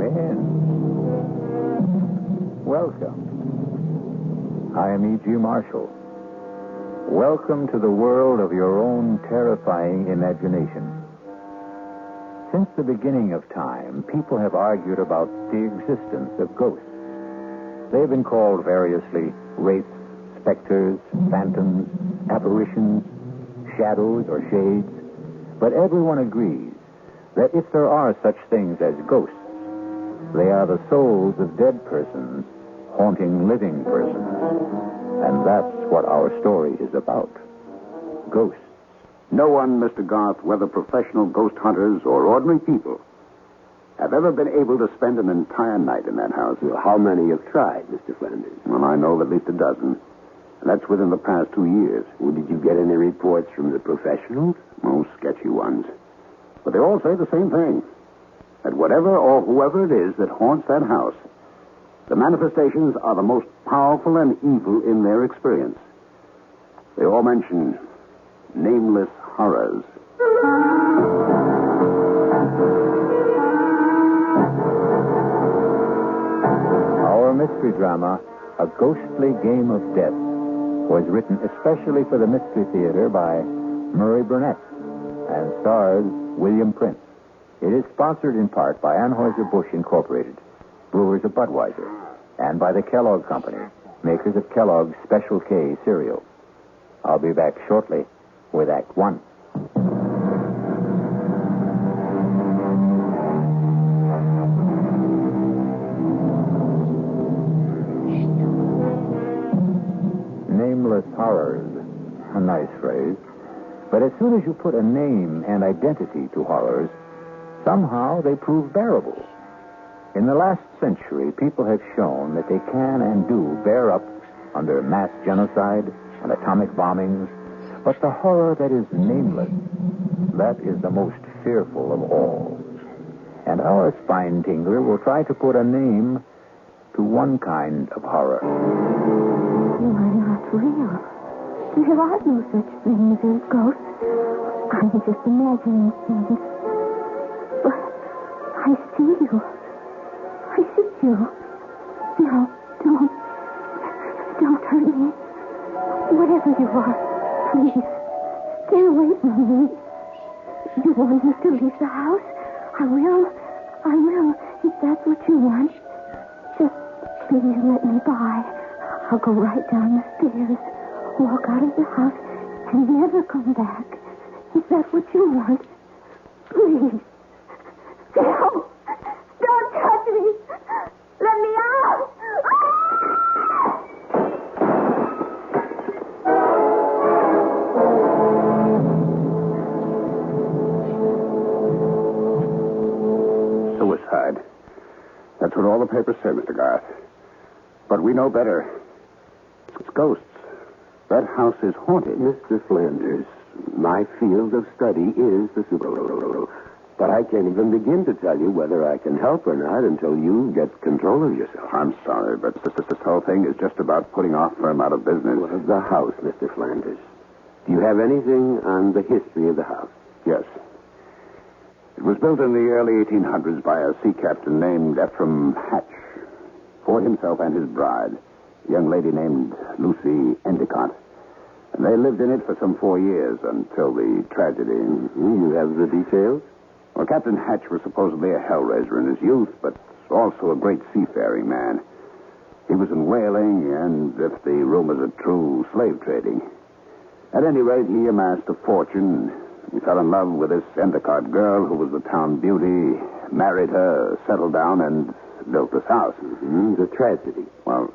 Suspense. Welcome. I am E.G. Marshall. Welcome to the world of your own terrifying imagination. Since the beginning of time, people have argued about the existence of ghosts. They've been called variously wraiths, specters, phantoms, apparitions, shadows, or shades. But everyone agrees that if there are such things as ghosts, they are the souls of dead persons haunting living persons. And that's what our story is about. Ghosts. No one, Mr. Garth, whether professional ghost hunters or ordinary people, have ever been able to spend an entire night in that house. Well, how many have tried, Mr. Flanders? Well, I know of at least a dozen. And that's within the past 2 years. Well, did you get any reports from the professionals? Oh, sketchy ones. But they all say the same thing. That whatever or whoever it is that haunts that house, the manifestations are the most powerful and evil in their experience. They all mention nameless horrors. Our mystery drama, A Ghostly Game of Death, was written especially for the Mystery Theater by Murray Burnett and stars William Prince. It is sponsored in part by Anheuser-Busch Incorporated, brewers of Budweiser, and by the Kellogg Company, makers of Kellogg's Special K cereal. I'll be back shortly with Act One. Nameless horrors. A nice phrase. But as soon as you put a name and identity to horrors, somehow they prove bearable. In the last century, people have shown that they can and do bear up under mass genocide and atomic bombings. But the horror that is nameless, that is the most fearful of all. And our spine tingler will try to put a name to one kind of horror. You are not real. There are no such things as ghosts. I'm just imagining things. But I see you. I see you. No, don't hurt me. Whatever you are, please, stay away from me. You want me to leave the house? I will, if that's what you want. Just please let me by. I'll go right down the stairs, walk out of the house, and never come back. Is that what you want? Please. No! Don't touch me! Let me out! Suicide. That's what all the papers say, Mr. Garth. But we know better. It's ghosts. That house is haunted. Mr. Flanders, my field of study is the supernatural. But I can't even begin to tell you whether I can help or not until you get control of yourself. I'm sorry, but this whole thing is just about putting our firm out of business. What of the house, Mr. Flanders? Do you have anything on the history of the house? Yes. It was built in the early 1800s by a sea captain named Ephraim Hatch for himself and his bride, a young lady named Lucy Endicott. And they lived in it for some 4 years until the tragedy. You have the details? Well, Captain Hatch was supposedly a hellraiser in his youth, but also a great seafaring man. He was in whaling and, if the rumors are true, slave trading. At any rate, he amassed a fortune. He fell in love with this Endicott girl who was the town beauty, married her, settled down, and built this house. The tragedy. Well,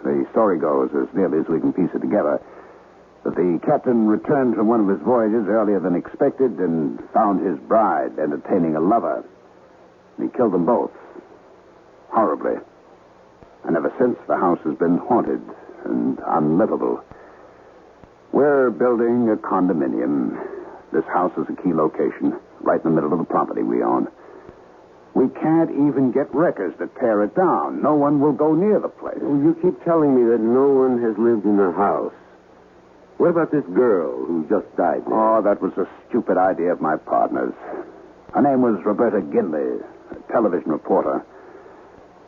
the story goes, as nearly as we can piece it together, that the captain returned from one of his voyages earlier than expected and found his bride entertaining a lover. And he killed them both. Horribly. And ever since, the house has been haunted and unlivable. We're building a condominium. This house is a key location, right in the middle of the property we own. We can't even get wreckers to tear it down. No one will go near the place. Well, you keep telling me that no one has lived in the house. What about this girl who just died there? Oh, that was a stupid idea of my partner's. Her name was Roberta Ginley, a television reporter.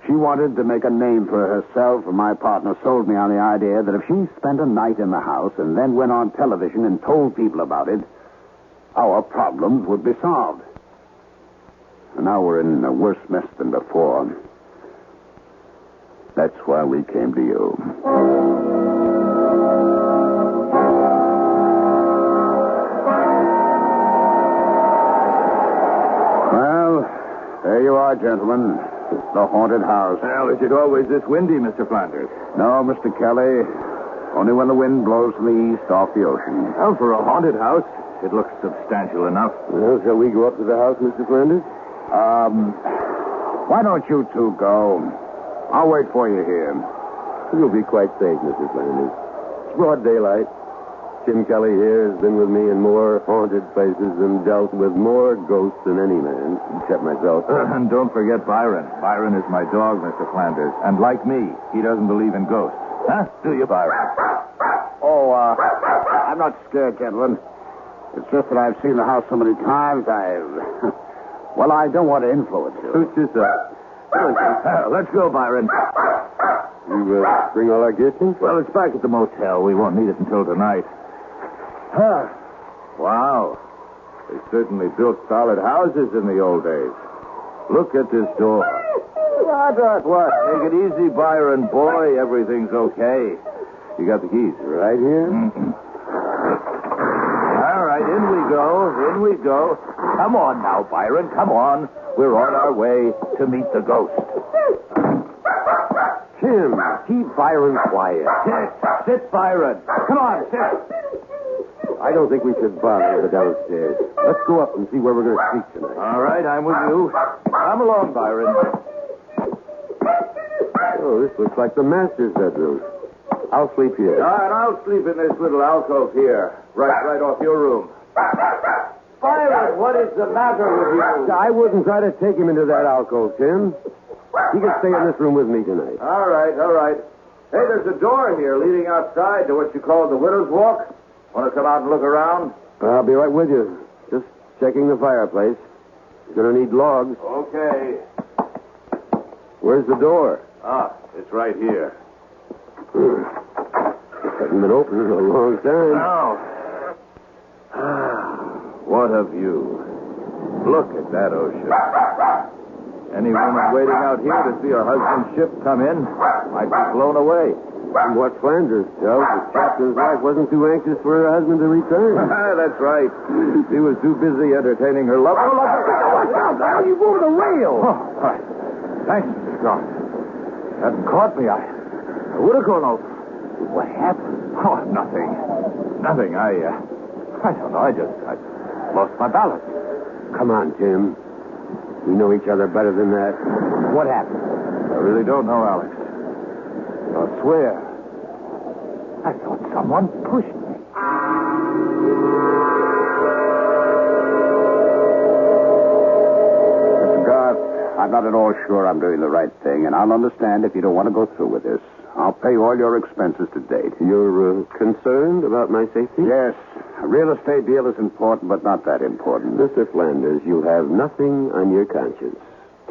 She wanted to make a name for herself, and my partner sold me on the idea that if she spent a night in the house and then went on television and told people about it, our problems would be solved. And now we're in a worse mess than before. That's why we came to you. Well, there you are, gentlemen. The haunted house. Well, is it always this windy, Mr. Flanders? No, Mr. Kelly. Only when the wind blows from the east off the ocean. Well, for a haunted house, it looks substantial enough. Well, shall we go up to the house, Mr. Flanders? Why don't you two go? I'll wait for you here. You'll be quite safe, Mr. Flanders. It's broad daylight. Tim Kelly here has been with me in more haunted places and dealt with more ghosts than any man, except myself. And don't forget Byron. Byron is my dog, Mr. Flanders. And like me, he doesn't believe in ghosts. Huh? Do you, Byron? Oh, I'm not scared, gentlemen. It's just that I've seen the house so many times, Well, I don't want to influence you. Suit yourself. Come on, Let's go, Byron. You bring all our gifts? Well, it's back at the motel. We won't need it until tonight. Wow. They certainly built solid houses in the old days. Look at this door. What? Take it easy, Byron. Boy, everything's okay. You got the keys? Right here? Mm-hmm. All right, in we go. In we go. Come on now, Byron. Come on. We're on our way to meet the ghost. Tim, keep Byron quiet. Sit, Byron. Come on, sit. I don't think we should bother the downstairs. Let's go up and see where we're going to sleep tonight. All right, I'm with you. Come along, Byron. Oh, this looks like the master's bedroom. I'll sleep here. And I'll sleep in this little alcove here, right off your room. Byron, what is the matter with you? I wouldn't try to take him into that alcove, Tim. He can stay in this room with me tonight. All right. Hey, there's a door here leading outside to what you call the Widow's Walk. Want to come out and look around? I'll be right with you. Just checking the fireplace. You're going to need logs. Okay. Where's the door? It's right here. Hasn't been open in a long time. Now. What a view. Look at that ocean. Any woman waiting out here to see her husband's ship come in might be blown away. From what Flanders tells, the captain's wife wasn't too anxious for her husband to return. That's right. She was too busy entertaining her lover. Oh, look out! Now you moved the rail. Oh, all right. Thanks, Mr. Scott. Hadn't caught me. I would have gone over. What happened? Oh, nothing. I don't know. I lost my balance. Come on, Tim. We know each other better than that. What happened? I really don't know, Alex. I'll swear. I thought someone pushed me. Mr. Garth, I'm not at all sure I'm doing the right thing, and I'll understand if you don't want to go through with this. I'll pay all your expenses to date. You're concerned about my safety? Yes. A real estate deal is important, but not that important. Mr. Flanders, you have nothing on your conscience.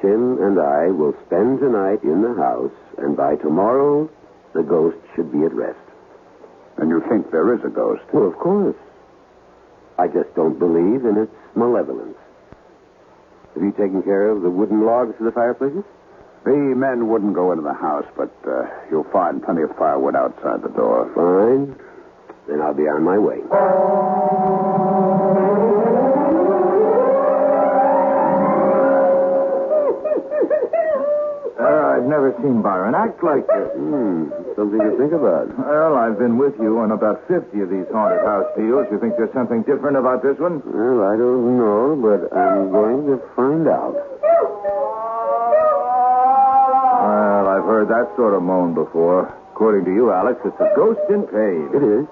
Tim and I will spend tonight in the house, and by tomorrow, the ghost should be at rest. And you think there is a ghost? Well, of course. I just don't believe in its malevolence. Have you taken care of the wooden logs for the fireplaces? The men wouldn't go into the house, but you'll find plenty of firewood outside the door. Fine. Then I'll be on my way. I've never seen Byron act like this. Something to think about. Well, I've been with you on about 50 of these haunted house deals. You think there's something different about this one? Well, I don't know, but I'm going to find out. Well, I've heard that sort of moan before. According to you, Alex, it's a ghost in pain. It is.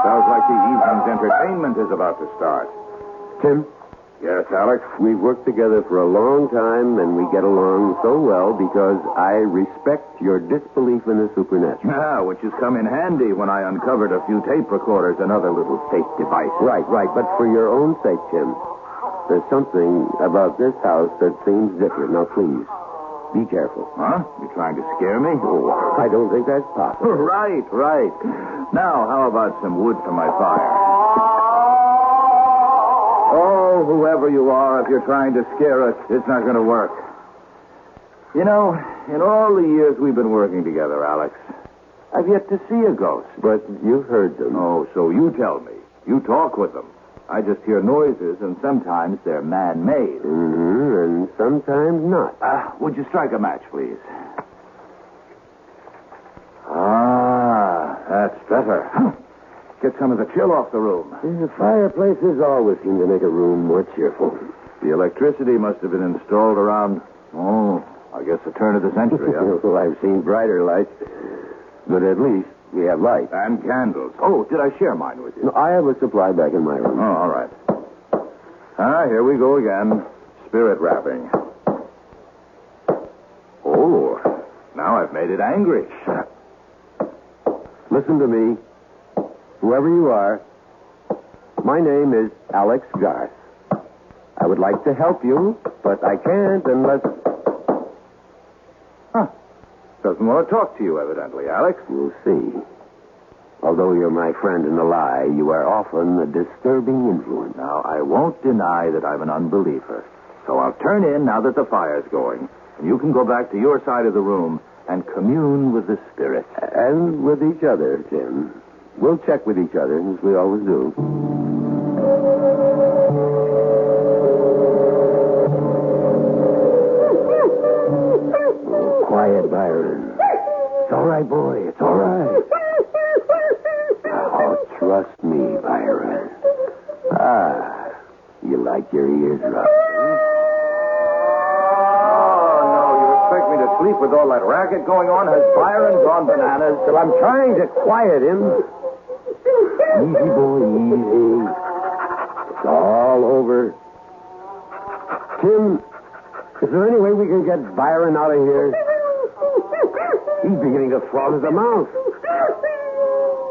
Sounds like the evening's entertainment is about to start. Tim? Yes, Alex? We've worked together for a long time, and we get along so well because I respect your disbelief in the supernatural. Ah, which has come in handy when I uncovered a few tape recorders and other little fake devices. Right. But for your own sake, Tim, There's something about this house that seems different. Now, please, be careful. Huh? You trying to scare me? Oh, I don't think that's possible. Right. Now, how about some wood for my fire? Oh, whoever you are, if you're trying to scare us, it's not going to work. You know, in all the years we've been working together, Alex, I've yet to see a ghost. But you heard them. Oh, so you tell me. You talk with them. I just hear noises, and sometimes they're man-made. Mm-hmm, and sometimes not. Would you strike a match, please? Ah, that's better. Get some of the chill off the room. The fireplaces always seem to make a room more cheerful. The electricity must have been installed around, I guess the turn of the century, huh? Well, I've seen brighter lights, but at least we have light. And candles. Oh, did I share mine with you? No, I have a supply back in my room. Oh, all right. Here we go again. Spirit wrapping. Oh, now I've made it angry. Listen to me. Whoever you are, my name is Alex Garth. I would like to help you, but I can't unless... Doesn't want to talk to you, evidently, Alex. You'll see. Although you're my friend in the lie, you are often a disturbing influence. Now, I won't deny that I'm an unbeliever. So I'll turn in now that the fire's going. And you can go back to your side of the room and commune with the spirits. And with each other, Tim. We'll check with each other, as we always do. Oh, quiet, Byron. It's all right, boy. It's all right. Oh, trust me, Byron. You like your ears rubbed. Oh, no. You expect me to sleep with all that racket going on? Has Byron gone bananas? Well, I'm trying to quiet him. Easy, boy, easy. It's all over. Tim, is there any way we can get Byron out of here? He's beginning to fall at the mouth.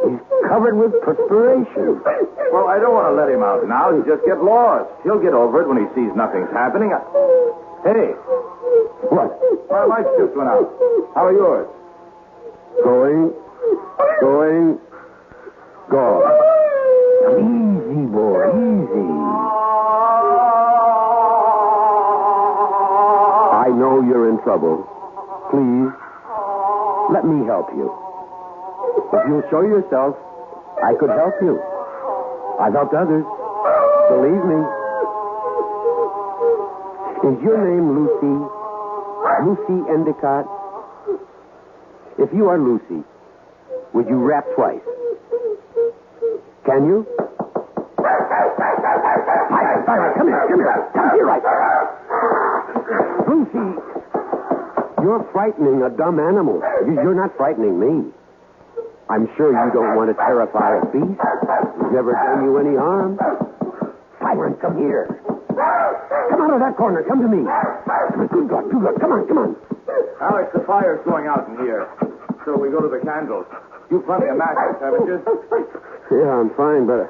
He's covered with perspiration. Well, I don't want to let him out now. He'll just get lost. He'll get over it when he sees nothing's happening. Hey. What? My lights just went out. How are yours? Going. Gone. Easy, boy, easy. I know you're in trouble. Please, let me help you. If you'll show yourself, I could help you. I've helped others. Believe me. Is your name Lucy? Lucy Endicott? If you are Lucy, would you rap twice? Can you? Byron, come here. Come here, right. Lucy, you're frightening a dumb animal. You're not frightening me. I'm sure you don't want to terrify a beast. He's never done you any harm. Byron, come here. Come out of that corner. Come to me. Good God. Come on. Alex, the fire's going out in here. So we go to the candles. You've plenty of matches, haven't you? Yeah, I'm fine, but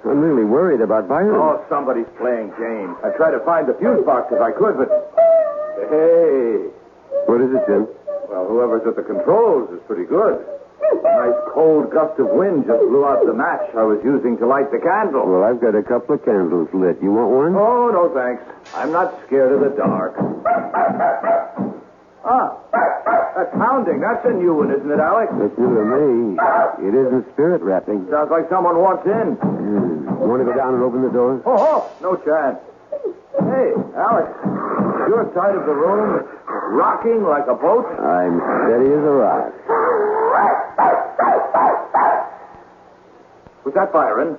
I'm really worried about Byron. Oh, somebody's playing games. I tried to find the fuse box if I could, but... Hey. What is it, Jim? Well, whoever's at the controls is pretty good. A nice cold gust of wind just blew out the match I was using to light the candle. Well, I've got a couple of candles lit. You want one? Oh, no, thanks. I'm not scared of the dark. That's pounding. That's a new one, isn't it, Alex? It's new to me. It isn't spirit rapping. Sounds like someone wants in. Want to go down and open the door? Oh, no chance. Hey, Alex, your side of the room rocking like a boat? I'm steady as a rock. Was that Byron?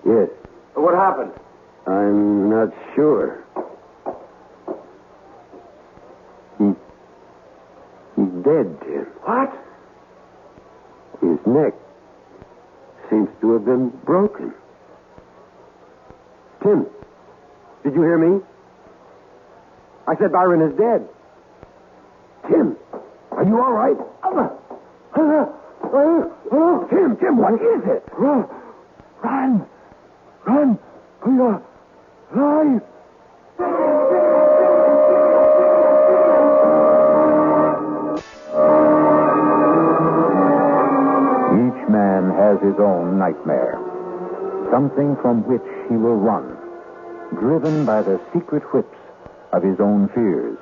Yes. What happened? I'm not sure. He's dead, Tim. What? His neck seems to have been broken. Tim, did you hear me? I said Byron is dead. Tim, are you all right? Tim, what is it? Run. We are alive. has his own nightmare. Something from which he will run, driven by the secret whips of his own fears.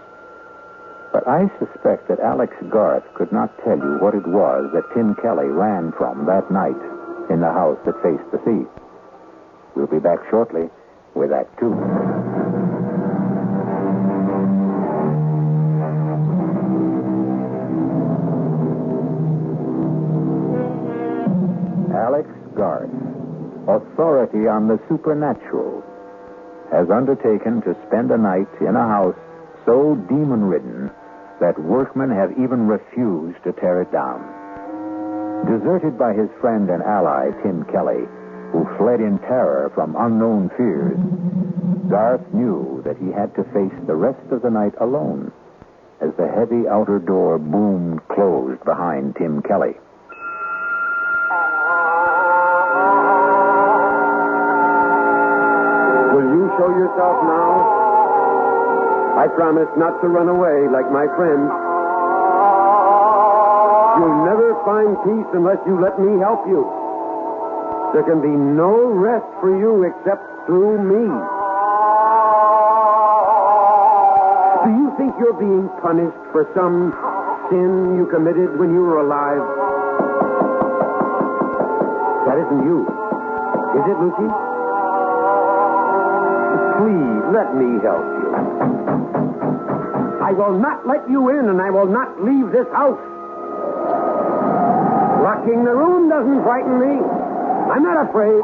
But I suspect that Alex Garth could not tell you what it was that Tim Kelly ran from that night in the house that faced the sea. We'll be back shortly with Act Two. Alex Garth, authority on the supernatural, has undertaken to spend a night in a house so demon-ridden that workmen have even refused to tear it down. Deserted by his friend and ally, Tim Kelly, who fled in terror from unknown fears, Garth knew that he had to face the rest of the night alone as the heavy outer door boomed closed behind Tim Kelly. Will you show yourself now? I promise not to run away like my friend. You'll never find peace unless you let me help you. There can be no rest for you except through me. Do you think you're being punished for some sin you committed when you were alive? That isn't you. Is it, Lucy? Please, let me help you. I will not let you in, and I will not leave this house. Locking the room doesn't frighten me. I'm not afraid.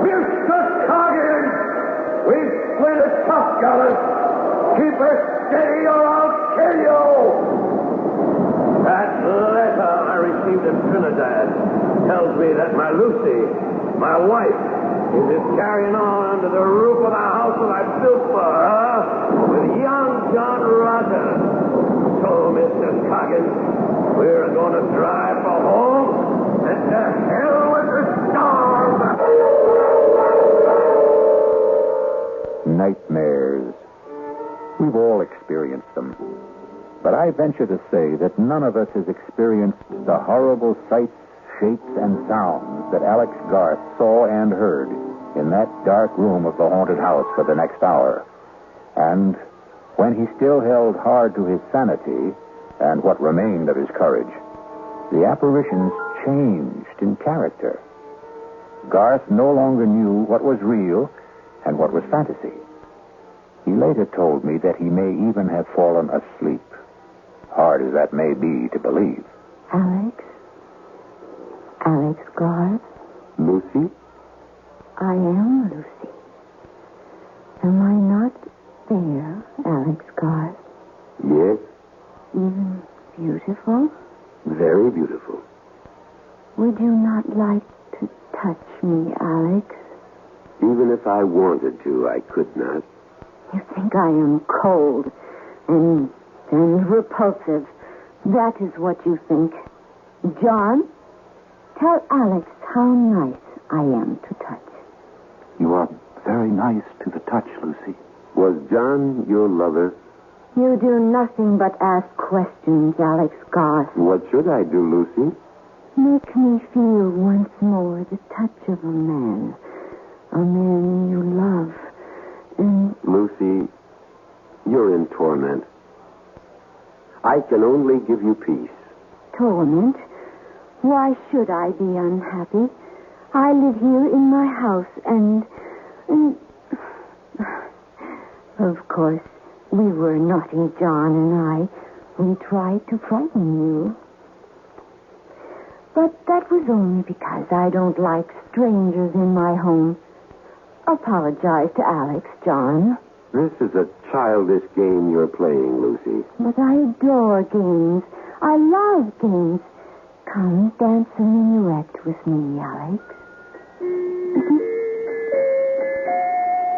Mr. Coggin! We've split a tough, fellas. Keep her steady or I'll kill you! That letter I received in Trinidad tells me that my Lucy, my wife, is carrying on under the roof of the house that I built for her with young John Rogers. So, Mr. Coggins, we're going to drive for home and to hell with the storm. Nightmares. We've all experienced them. But I venture to say that none of us has experienced the horrible sights, shapes, and sounds that Alex Garth saw and heard in that dark room of the haunted house for the next hour. And when he still held hard to his sanity and what remained of his courage, the apparitions changed in character. Garth no longer knew what was real and what was fantasy. He later told me that he may even have fallen asleep, hard as that may be to believe. Alex? Alex Garth? Lucy? I am Lucy. Am I not there, Alex Garth? Yes, Even beautiful? very beautiful. Would you not like to touch me, Alex? Even if I wanted to, I could not. You think I am cold and repulsive. That is what you think. John, tell Alex how nice I am to touch. You are very nice to the touch, Lucy. Was John your lover? You do nothing but ask questions, Alex Garth. What should I do, Lucy? Make me feel once more the touch of a man you love. And Lucy, you're in torment. I can only give you peace. torment? Why should I be unhappy? I live here in my house and... Of course, we were naughty, John and I. We tried to frighten you. But that was only because I don't like strangers in my home. Apologize to Alex, John. This is a childish game you're playing, Lucy. But I adore games. I love games. Come, dance a minuet with me, Alex.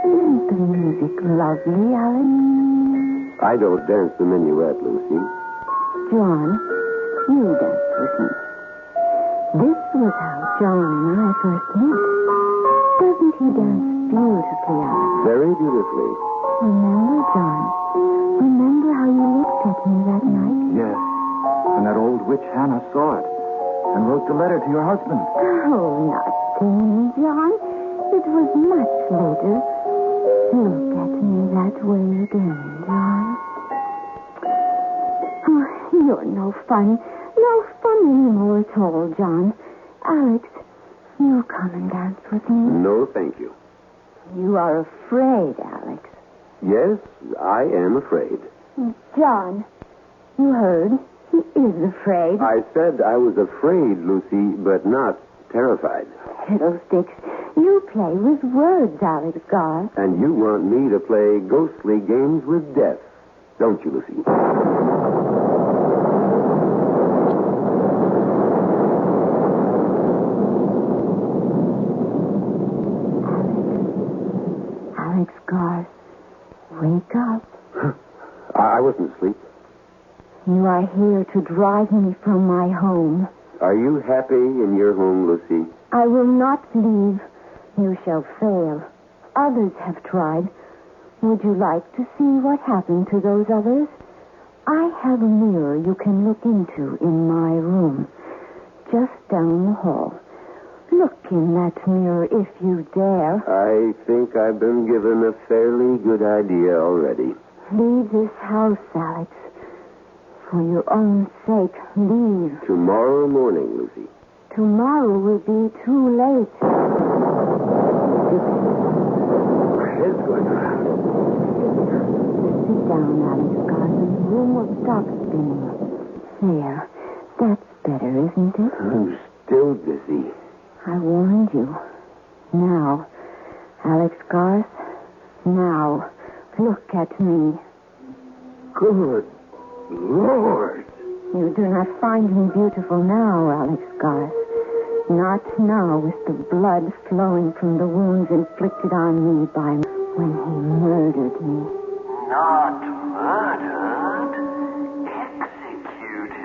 Isn't the music lovely, Alex? I don't dance the minuet, Lucy. John, you dance with me. This was how John and I first met. Doesn't he dance beautifully, Alex? Very beautifully. Remember, John? Remember how you looked at me that night? Yes, and that old witch Hannah saw it. and wrote the letter to your husband. Oh, not then, John. It was much later. Look at me that way again, John. Oh, you're no fun. No fun anymore at all, John. Alex, you come and dance with me. No, thank you. You are afraid, Alex. Yes, I am afraid. John, you heard. He is afraid. I said I was afraid, Lucy, but not terrified. Fiddlesticks. You play with words, Alex Garth. And you want me to play ghostly games with death, don't you, Lucy? Alex Garth, wake up. I wasn't asleep. You are here to drive me from my home. Are you happy in your home, Lucy? I will not leave. You shall fail. Others have tried. Would you like to see what happened to those others? I have a mirror you can look into in my room, just down the hall. Look in that mirror if you dare. I think I've been given a fairly good idea already. Leave this house, Alex. For your own sake, leave. Tomorrow morning, Lucy. Tomorrow will be too late. My head's going around. Sit down, Alex Garth, and the room will stop spinning. There. That's better, isn't it? I'm still dizzy. I warned you. Now, Alex Garth, now, look at me. Good Lord. You do not find me beautiful now, Alex Garth. Not now with the blood flowing from the wounds inflicted on me by when he murdered me. Not murdered, executed.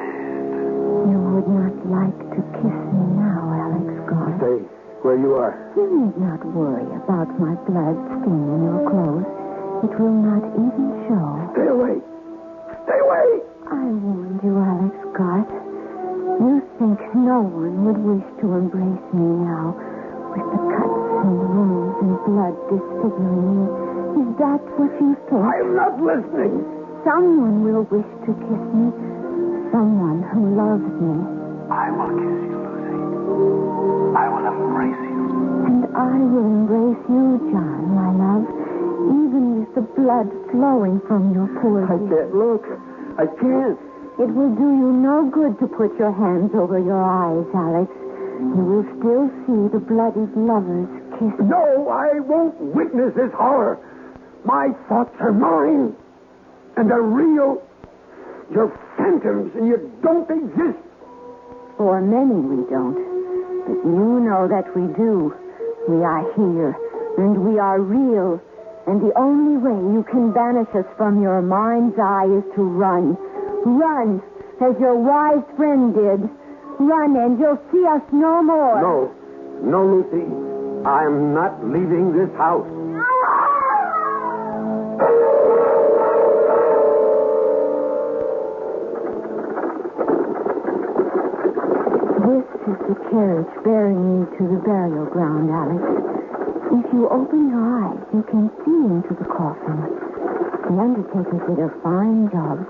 You would not like to kiss me now, Alex Garth. Stay where you are. You need not worry about my blood staining your clothes. It will not even show. Stay away. Stay away. I warned you, Alex Garth. You think no one would wish to embrace me now, with the cuts and wounds and blood disfiguring me. Is that what you think? I'm not listening. Someone will wish to kiss me. Someone who loves me. I will kiss you, Lucy. I will embrace you. And I will embrace you, John, my love, even with the blood flowing from your poor I can't look. I can't. It will do you no good to put your hands over your eyes, Alex. You will still see the bloodied lovers kissing. No, I won't witness this horror. My thoughts are mine. And they're real. You're phantoms, and you don't exist. For many we don't. But you know that we do. We are here, and we are real. And the only way you can banish us from your mind's eye is to run. Run, as your wise friend did. Run, and you'll see us no more. No. No, Lucy. I'm not leaving this house. This is the carriage bearing me to the burial ground, Alex. If you open your eyes, you can see into the coffin. The undertaker did a fine job.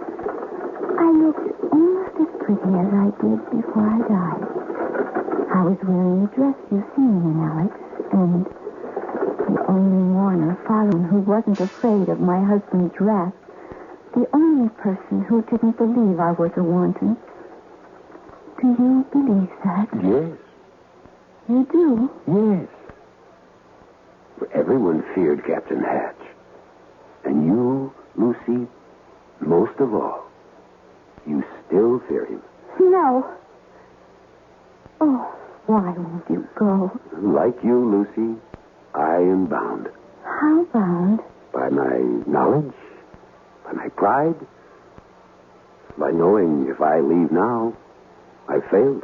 I looked almost as pretty as I did before I died. I was wearing the dress you've seen in, Alex, and the only mourner following who wasn't afraid of my husband's wrath. The only person who didn't believe I was a wanton. Do you believe that? Yes. You do? Yes. Everyone feared Captain Hatch. And you, Lucy, most of all. You still fear him. No. Oh, why won't you go? Like you, Lucy, I am bound. How bound? By my knowledge, by my pride, by knowing if I leave now, I failed.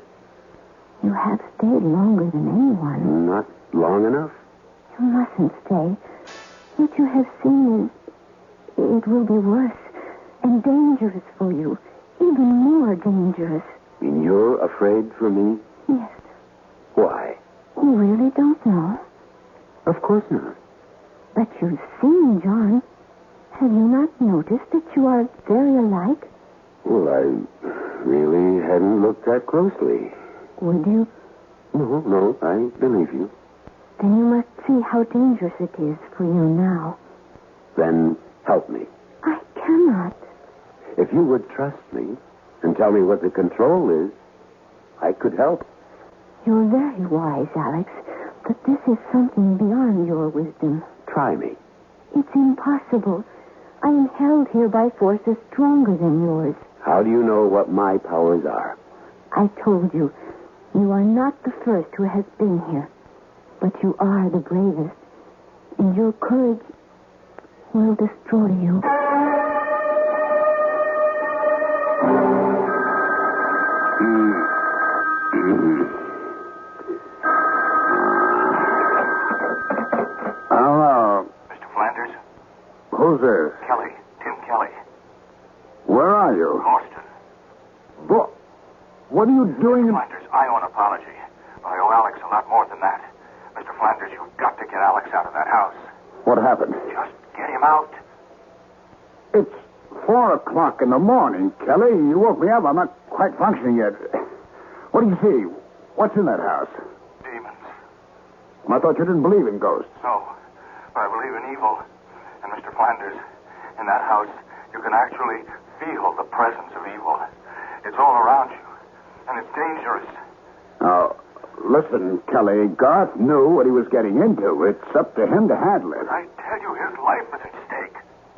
You have stayed longer than anyone. Not long enough. You mustn't stay. What you have seen it will be worse and dangerous for you. Even more dangerous. mean you're afraid for me? Yes. Why? You really don't know? Of course not. But you've seen John. Have you not noticed that you are very alike? Well, I really hadn't looked that closely. Would you? No, I believe you. Then you must see how dangerous it is for you now. Then help me. I cannot. If you would trust me and tell me what the control is, I could help. You're very wise, Alex, but this is something beyond your wisdom. Try me. It's impossible. I am held here by forces stronger than yours. How do you know what my powers are? I told you, you are not the first who has been here, but you are the bravest, and your courage will destroy you. Hello. Mr. Flanders? Who's this? Kelly. Tim Kelly. Where are you? Austin. What are you doing in... Flanders, I owe an apology. But I owe Alex a lot more than that. Mr. Flanders, you've got to get Alex out of that house. What happened? Just get him out. It's 4 o'clock in the morning, Kelly. You woke me up. I'm not quite functioning yet. What do you see? What's in that house? Demons. I thought you didn't believe in ghosts. No, but I believe in evil. And Mr. Flanders, in that house, you can actually feel the presence of evil. It's all around you, and it's dangerous. Now, listen, Kelly, Garth knew what he was getting into. It's up to him to handle it. I tell you, his life is at stake.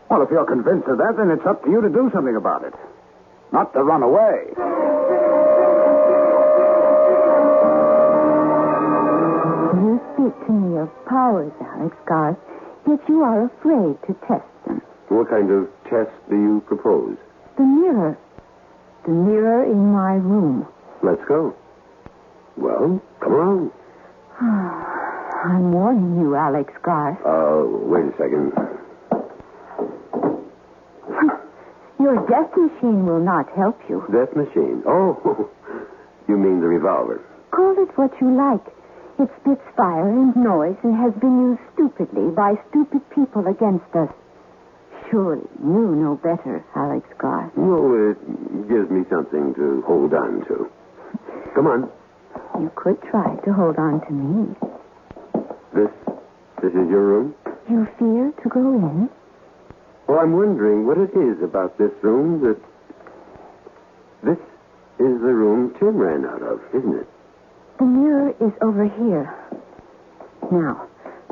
Well, if you're convinced of that, then it's up to you to do something about it. Not to run away. You speak to me of powers, Alex Garth, yet you are afraid to test them. What kind of test do you propose? The mirror. The mirror in my room. Let's go. Well, come along. I'm warning you, Alex Garth. Wait a second. Your death machine will not help you. Death machine. Oh, you mean the revolver. Call it what you like. It spits fire and noise and has been used stupidly by stupid people against us. Surely you know better, Alex Garth. No, it gives me something to hold on to. Come on. You could try to hold on to me. This is your room? You fear to go in? Well, I'm wondering what it is about this room that... This is the room Tim ran out of, isn't it? The mirror is over here. Now,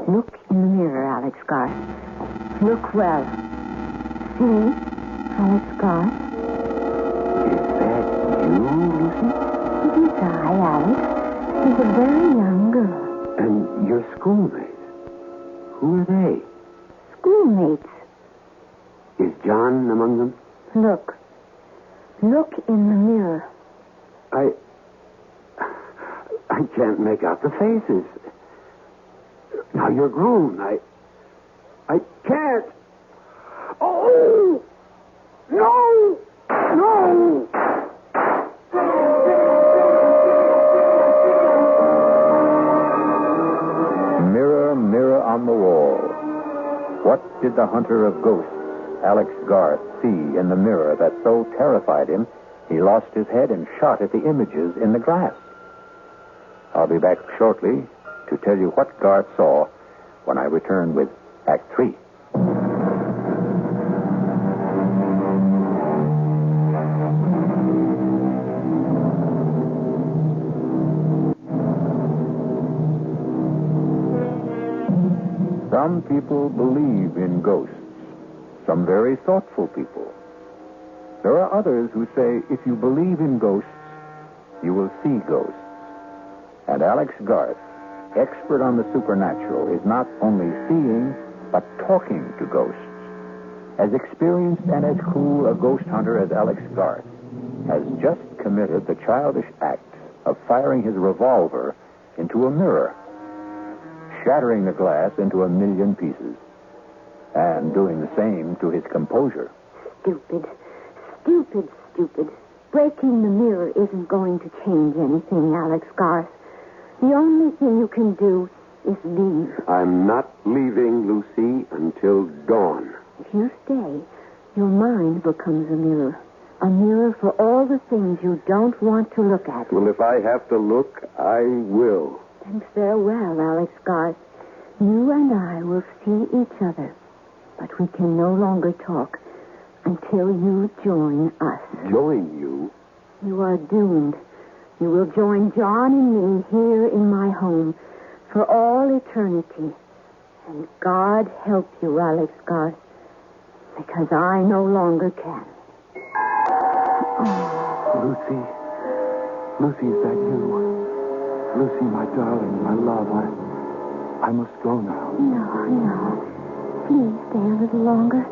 look in the mirror, Alex Garth. Look well. See, Alex Garth? Is that you, Lucy? It is I, Alex. She's a very young girl. And your schoolmates? Who are they? Schoolmates. Is John among them? Look. Look in the mirror. I can't make out the faces. Now you're grown. I can't. Oh! No! No! Mirror, mirror on the wall. What did the hunter of ghosts, Alex Garth, see in the mirror that so terrified him he lost his head and shot at the images in the glass? I'll be back shortly to tell you what Garth saw when I return with Act 3. Some people believe in ghosts, some very thoughtful people. There are others who say if you believe in ghosts, you will see ghosts. And Alex Garth, expert on the supernatural, is not only seeing, but talking to ghosts. As experienced and as cool a ghost hunter as Alex Garth has just committed the childish act of firing his revolver into a mirror, shattering the glass into a million pieces, and doing the same to his composure. Stupid. Stupid, stupid. Breaking the mirror isn't going to change anything, Alex Garth. The only thing you can do is leave. I'm not leaving, Lucy, until dawn. If you stay, your mind becomes a mirror. A mirror for all the things you don't want to look at. Well, if I have to look, I will. Then farewell, Alex Garth. You and I will see each other. But we can no longer talk until you join us. Join you? You are doomed. You will join John and me here in my home for all eternity. And God help you, Alex Garth, because I no longer can. Lucy. Lucy, is that you? Lucy, my darling, my love, I must go now. No. Please stay a little longer.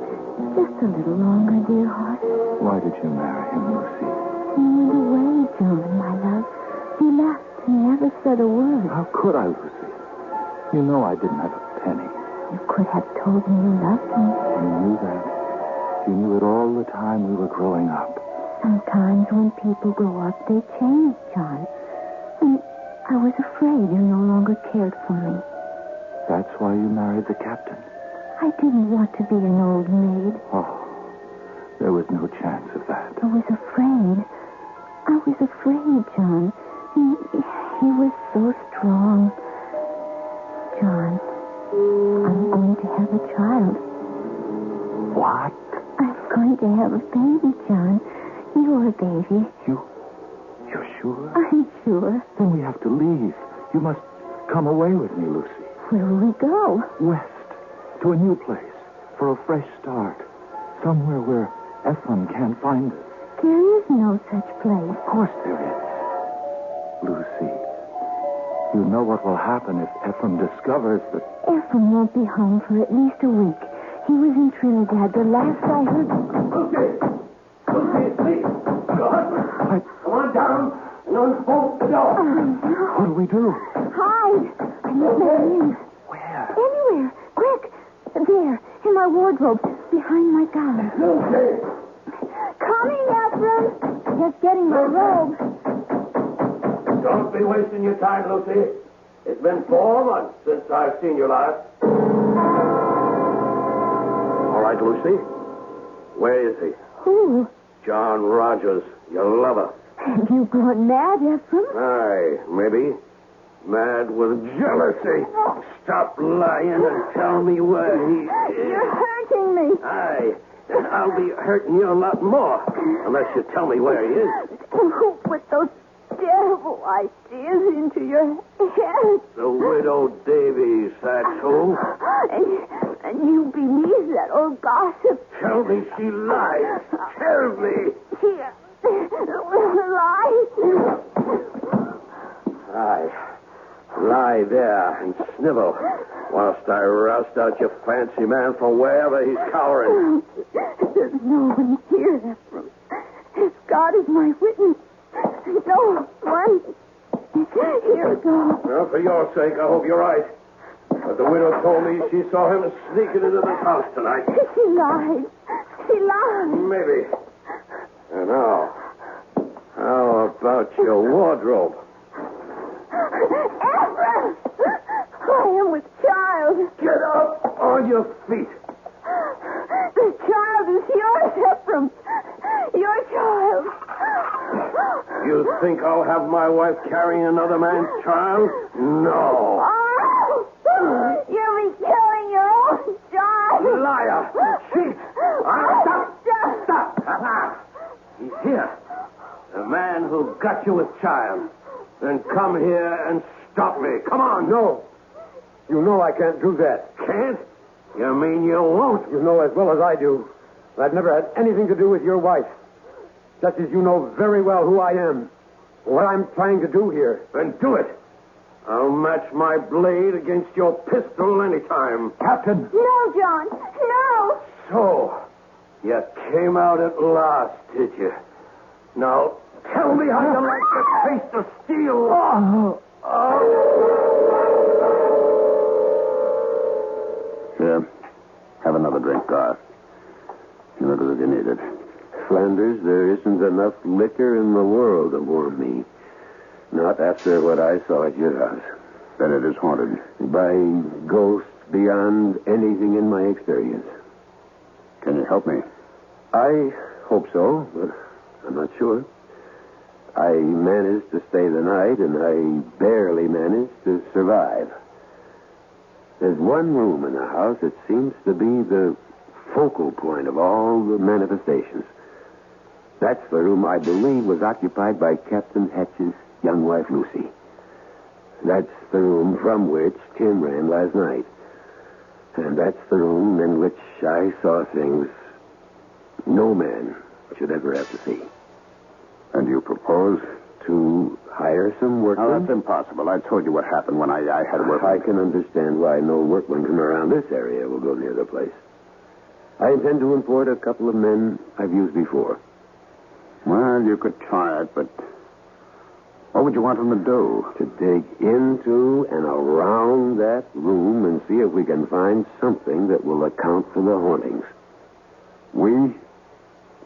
Just a little longer, dear heart. Why did you marry him, Lucy? He went away, John, my love. He left and never said a word. How could I, Lucy? You know I didn't have a penny. You could have told me you loved me. You knew that. You knew it all the time we were growing up. Sometimes when people grow up, they change, John. And I was afraid you no longer cared for me. That's why you married the captain. I didn't want to be an old maid. Oh, there was no chance of that. I was afraid. John. He was so strong. John, I'm going to have a child. What? I'm going to have a baby, John. You're a baby. You're sure? I'm sure. Then we have to leave. You must come away with me, Lucy. Where will we go? West. To a new place. For a fresh start. Somewhere where Ephraim can't find us. There is no such place. Of course there is. Lucy, you know what will happen if Ephraim discovers that... Ephraim won't be home for at least a week. He was in Trinidad. The last I heard... Lucy, please. Your husband. Come on down and unbolt the door. Oh, no. What do we do? Hide. I must let him in. Where? Anywhere. Quick. There. In my wardrobe. Behind my gown. Lucy. Coming, Ephraim. Just getting my robe. Don't be wasting your time, Lucy. It's been 4 months since I've seen you last. All right, Lucy. Where is he? Who? John Rogers, your lover. Have you gone mad, Ephraim? Aye, maybe. Mad with jealousy. Stop lying and tell me where he is. You're hurting me. Aye. And I'll be hurting you a lot more unless you tell me where he is. Who put those terrible ideas into your head? The widow Davies, that's who. And you believe that old gossip? Tell me she lies. Tell me. Here. Lie. Aye. Lie there and snivel whilst I roust out your fancy man from wherever he's cowering. There's no one here, Ephraim. God is my witness. No one. Here it goes. Well, for your sake, I hope you're right. But the widow told me she saw him sneaking into this house tonight. She lied. She lied. Maybe. And now, how about your wardrobe? Ephraim! I am with child. Get up on your feet. The child is yours, Ephraim. Your child. You think I'll have my wife carrying another man's child? No. Oh, you'll be killing your own child. Liar. Cheat. Stop. He's here. The man who got you with child. Then come here and stop me. Come on. No. You know I can't do that. Can't? You mean you won't? You know as well as I do that I've never had anything to do with your wife. Just as you know very well who I am. What I'm trying to do here. Then do it. I'll match my blade against your pistol anytime. Captain! No, John. No. So, you came out at last, did you? Now, tell me how you like the taste of steel. Here, have another drink, Garth. You look as if you need it. Flanders, there isn't enough liquor in the world to warm me. Not after what I saw at your house. Then it is haunted. By ghosts beyond anything in my experience. Can you help me? I hope so, but I'm not sure. I managed to stay the night, and I barely managed to survive. There's one room in the house that seems to be the focal point of all the manifestations. That's the room I believe was occupied by Captain Hatch's young wife, Lucy. That's the room from which Tim ran last night. And that's the room in which I saw things no man should ever have to see. And you propose? To hire some workmen? Oh, that's impossible. I told you what happened when I had work. I can understand why no workmen from around this area will go near the place. I intend to import a couple of men I've used before. Well, you could try it, but what would you want them to do? To dig into and around that room and see if we can find something that will account for the hauntings. We?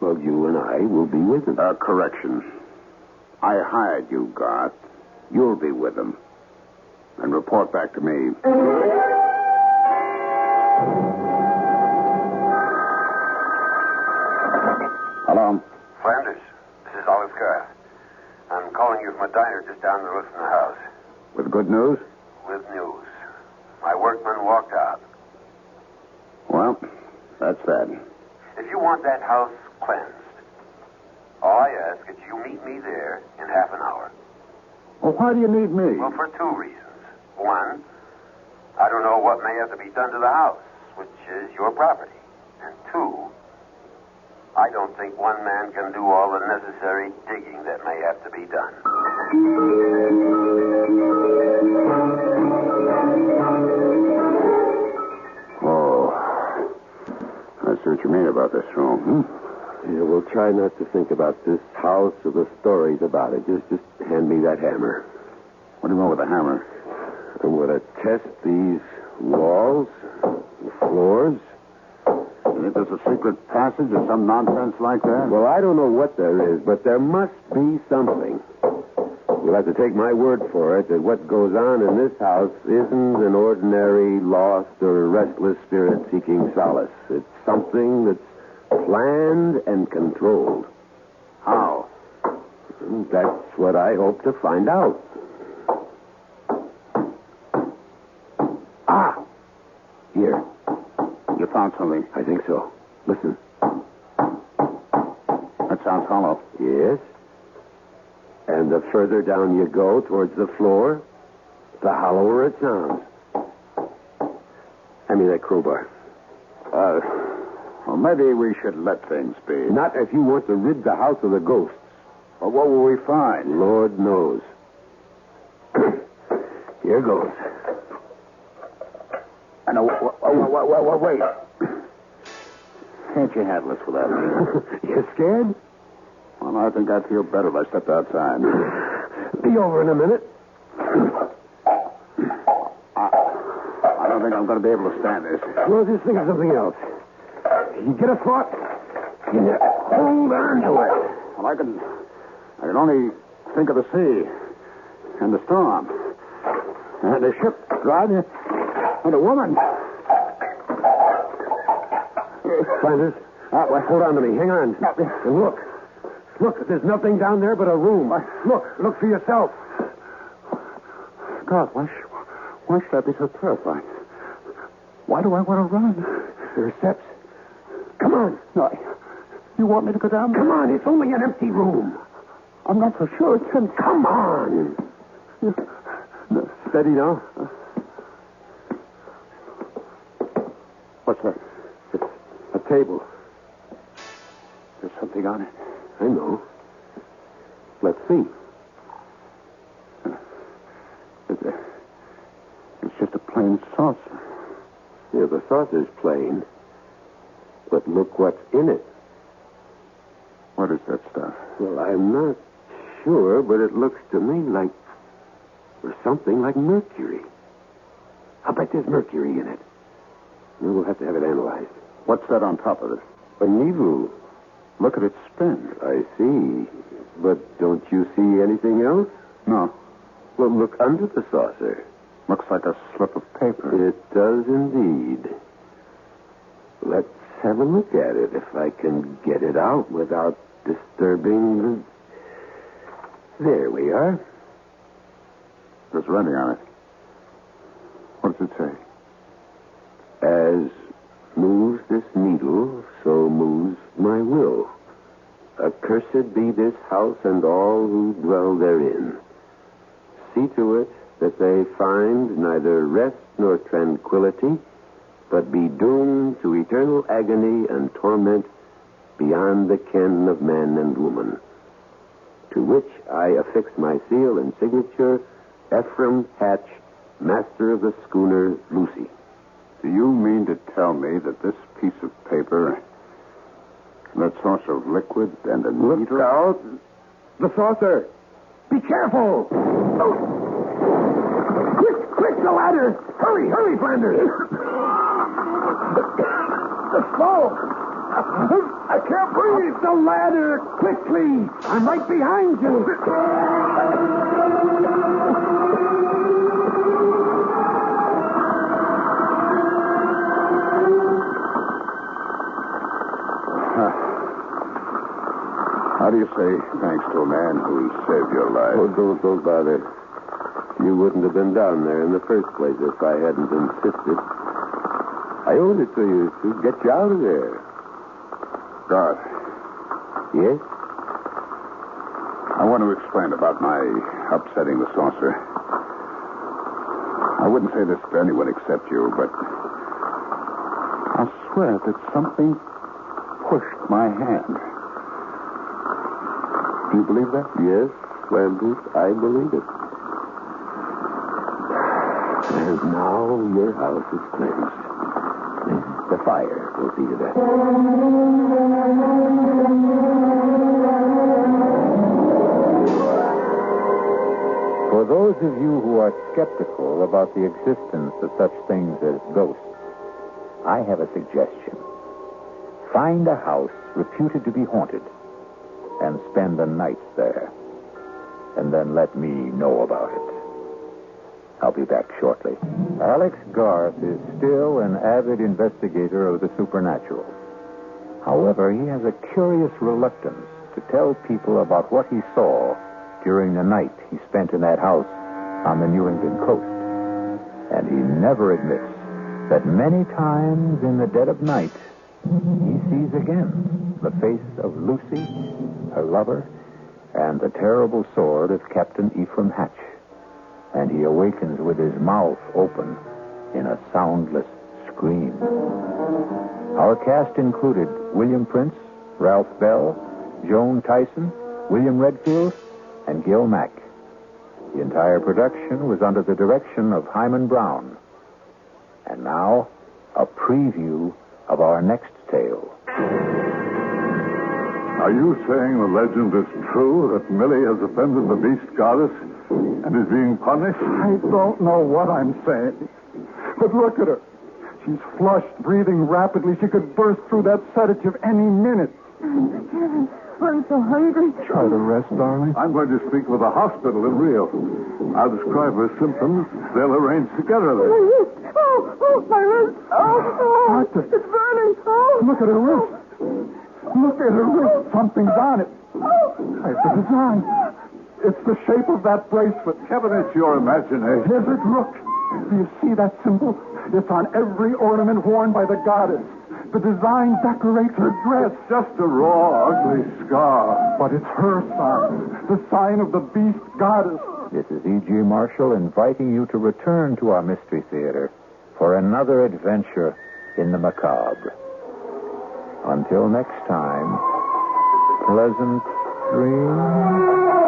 Well, you and I will be with them. Correction. I hired you, Garth. You'll be with them. And report back to me. Hello? Flanders, this is Olive Garth. I'm calling you from a diner just down the road from the house. With good news? With news. My workman walked out. Well, that's that. If you want that house cleansed, all I ask is you meet me there in half an hour. Well, why do you need me? Well, for two reasons. One, I don't know what may have to be done to the house, which is your property. And two, I don't think one man can do all the necessary digging that may have to be done. Oh. I see what you mean about this room. Yeah, we'll try not to think about this house or the stories about it. Just hand me that hammer. What do you want with a hammer? I'm going to test these walls, the floors. You think there's a secret passage or some nonsense like that? Well, I don't know what there is, but there must be something. You'll have to take my word for it that what goes on in this house isn't an ordinary lost or restless spirit seeking solace. It's something that's planned and controlled. How? That's what I hope to find out. Ah! Here. You found something? I think so. Listen. That sounds hollow. Yes. And the further down you go towards the floor, the hollower it sounds. Hand me that crowbar. Well, maybe we should let things be. Not if you want to rid the house of the ghosts. Well, what will we find? Lord knows. Here goes. And wait. Can't you handle this without me? You scared? Well, I think I'd feel better if I stepped outside. Be over in a minute. I don't think I'm going to be able to stand this. Well, just think of something else. You get a thought, you hold on to it. Well, I can only think of the sea and the storm and the ship driving and a woman. Flanders, hold on to me. Hang on. And look. Look, there's nothing down there but a room. Look for yourself. God, why should I be so terrified? Why do I want to run? There are steps. Come on. No, you want me to go down? Come on, it's only an empty room. I'm not so sure it's him. Come on. Steady now. What's that? It's a table. There's something on it. I know. Let's see. It's just a plain saucer. Yeah, the saucer's plain. But look what's in it. What is that stuff? Well, I'm not sure, but it looks to me like... or something like mercury. I'll bet there's mercury in it. We'll have to have it analyzed. What's that on top of it? A needle. Look at it spin. I see. But don't you see anything else? No. Well, look under the saucer. Looks like a slip of paper. It does indeed. Let's have a look at it, if I can get it out without disturbing the... There we are. There's writing on it. What does it say? As moves this needle, so moves my will. Accursed be this house and all who dwell therein. See to it that they find neither rest nor tranquility, but be doomed to eternal agony and torment beyond the ken of man and woman. To which I affix my seal and signature, Ephraim Hatch, master of the schooner Lucy. Do you mean to tell me that this piece of paper, that source of liquid and a needle... Look out! The saucer! Be careful! Oh. Quick, the ladder! Hurry, Flanders! The smoke! I can't breathe! The ladder! Quickly! I'm right behind you! How do you say thanks to a man who saved your life? Oh, don't bother. You wouldn't have been down there in the first place if I hadn't insisted. I owed it to you to get you out of there. God. Yes? I want to explain about my upsetting the saucer. I wouldn't say this to anyone except you, but I'll swear that something pushed my hand. Do you believe that? Yes, Flanders, I believe it. And now your house is cleansed. The fire will see to that. For those of you who are skeptical about the existence of such things as ghosts, I have a suggestion. Find a house reputed to be haunted and spend the night there. And then let me know about it. I'll be back shortly. Alex Garth is still an avid investigator of the supernatural. However, he has a curious reluctance to tell people about what he saw during the night he spent in that house on the New England coast. And he never admits that many times in the dead of night, he sees again the face of Lucy, her lover, and the terrible sword of Captain Ephraim Hatch. And he awakens with his mouth open in a soundless scream. Our cast included William Prince, Ralph Bell, Joan Tyson, William Redfield, and Gil Mack. The entire production was under the direction of Hyman Brown. And now, a preview of our next tale. Are you saying the legend is true that Millie has offended the beast goddess and is being punished? I don't know what I'm saying. But look at her. She's flushed, breathing rapidly. She could burst through that sedative any minute. I'm so hungry. Try to rest, darling. I'm going to speak with the hospital in Rio. I'll describe her symptoms. They'll arrange together then. Oh, my wrist. Oh, Doctor. it's burning. Oh. Look at her wrist. Look at her wrist. Something's on it. It's a design. It's the shape of that bracelet. Kevin, it's your imagination. Is it? Look. Do you see that symbol? It's on every ornament worn by the goddess. The design decorates her dress. It's just a raw, ugly scar. But it's her sign. The sign of the beast goddess. This is E.G. Marshall inviting you to return to our Mystery Theater for another adventure in the macabre. Until next time, pleasant dreams.